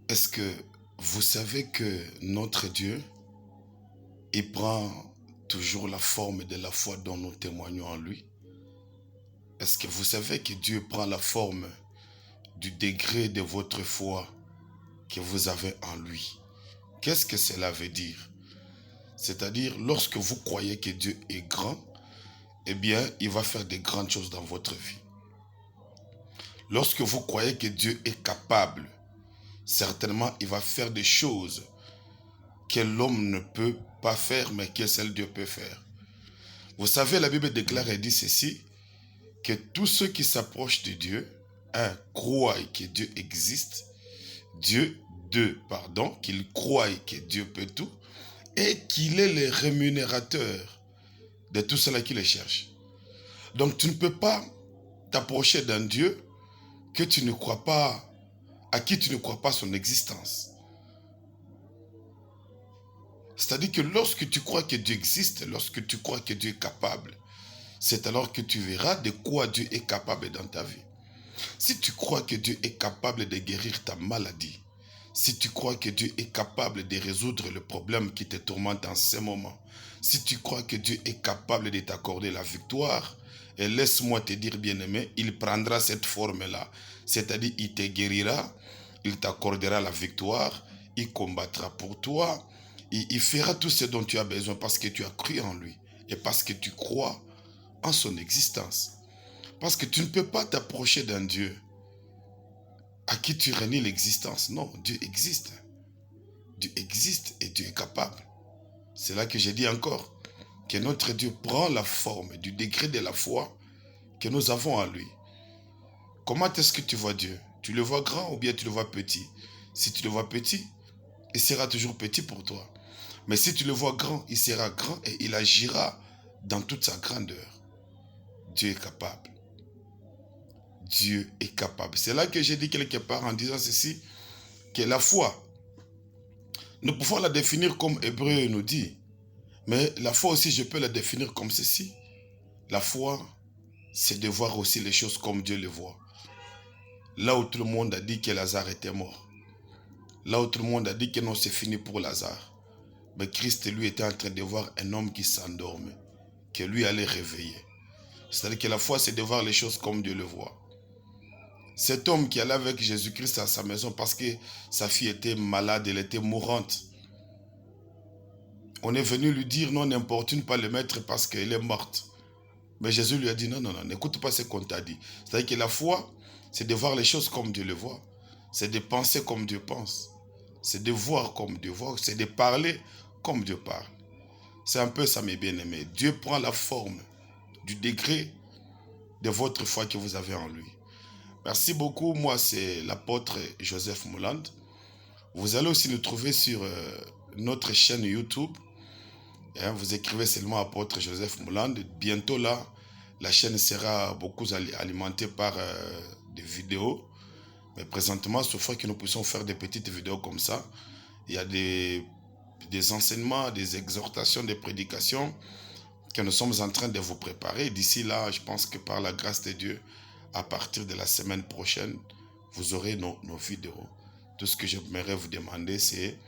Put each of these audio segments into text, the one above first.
Est-ce que vous savez que notre Dieu, il prend toujours la forme de la foi dont nous témoignons en lui? Est-ce que vous savez que Dieu prend la forme du degré de votre foi que vous avez en lui? Qu'est-ce que cela veut dire? C'est-à-dire, lorsque vous croyez que Dieu est grand, eh bien, il va faire de grandes choses dans votre vie. Lorsque vous croyez que Dieu est capable, certainement, il va faire des choses que l'homme ne peut pas faire, mais que seul Dieu peut faire. Vous savez, la Bible déclare et dit ceci, que tous ceux qui s'approchent de Dieu, croient que Dieu existe, qu'ils croient que Dieu peut tout, et qu'il est le rémunérateur de tout cela qui le cherche. Donc tu ne peux pas t'approcher d'un Dieu que tu ne crois pas, à qui tu ne crois pas son existence. C'est-à-dire que lorsque tu crois que Dieu existe, lorsque tu crois que Dieu est capable, c'est alors que tu verras de quoi Dieu est capable dans ta vie. Si tu crois que Dieu est capable de guérir ta maladie, si tu crois que Dieu est capable de résoudre le problème qui te tourmente en ce moment, si tu crois que Dieu est capable de t'accorder la victoire, et laisse-moi te dire, bien-aimé, il prendra cette forme-là. C'est-à-dire, il te guérira, il t'accordera la victoire, il combattra pour toi, il fera tout ce dont tu as besoin parce que tu as cru en lui et parce que tu crois en son existence. Parce que tu ne peux pas t'approcher d'un Dieu à qui tu renies l'existence. Non, Dieu existe. Dieu existe et Dieu est capable. C'est là que j'ai dit encore que notre Dieu prend la forme du degré de la foi que nous avons en lui. Comment est-ce que tu vois Dieu? Tu le vois grand ou bien tu le vois petit? Si tu le vois petit, il sera toujours petit pour toi. Mais si tu le vois grand, il sera grand et il agira dans toute sa grandeur. Dieu est capable. Dieu est capable. C'est là que j'ai dit quelque part en disant ceci, que la foi, nous pouvons la définir comme Hébreu nous dit, mais la foi aussi, je peux la définir comme ceci. La foi, c'est de voir aussi les choses comme Dieu les voit. Là où tout le monde a dit que Lazare était mort, là où tout le monde a dit que non, c'est fini pour Lazare, mais Christ, lui, était en train de voir un homme qui s'endormait, que lui allait réveiller. C'est-à-dire que la foi, c'est de voir les choses comme Dieu le voit. Cet homme qui allait avec Jésus-Christ à sa maison parce que sa fille était malade, elle était mourante. On est venu lui dire, non, n'importune pas le maître parce qu'elle est morte. Mais Jésus lui a dit, non, n'écoute pas ce qu'on t'a dit. C'est-à-dire que la foi, c'est de voir les choses comme Dieu le voit. C'est de penser comme Dieu pense. C'est de voir comme Dieu voit. C'est de parler comme Dieu parle. C'est un peu ça, mes bien-aimés. Dieu prend la forme du degré de votre foi que vous avez en lui. Merci beaucoup. Moi, c'est l'apôtre Joseph Mouland. Vous allez aussi nous trouver sur notre chaîne YouTube. Vous écrivez seulement apôtre Joseph Mouland. Bientôt là, la chaîne sera beaucoup alimentée par des vidéos. Mais présentement, sauf fois que nous puissions faire des petites vidéos comme ça, il y a des enseignements, des exhortations, des prédications que nous sommes en train de vous préparer. D'ici là, je pense que par la grâce de Dieu, à partir de la semaine prochaine, vous aurez nos vidéos. Tout ce que j'aimerais vous demander, c'est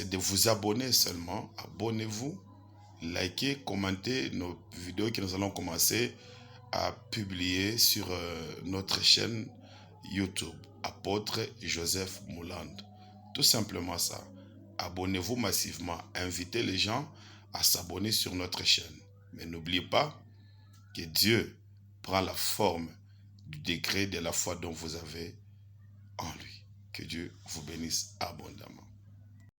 de vous abonner seulement. Abonnez-vous, likez, commentez nos vidéos que nous allons commencer à publier sur notre chaîne YouTube, apôtre Joseph Mouland. Tout simplement ça. Abonnez-vous massivement. Invitez les gens à s'abonner sur notre chaîne. Mais n'oubliez pas que Dieu prend la forme du degré de la foi dont vous avez en lui. Que Dieu vous bénisse abondamment.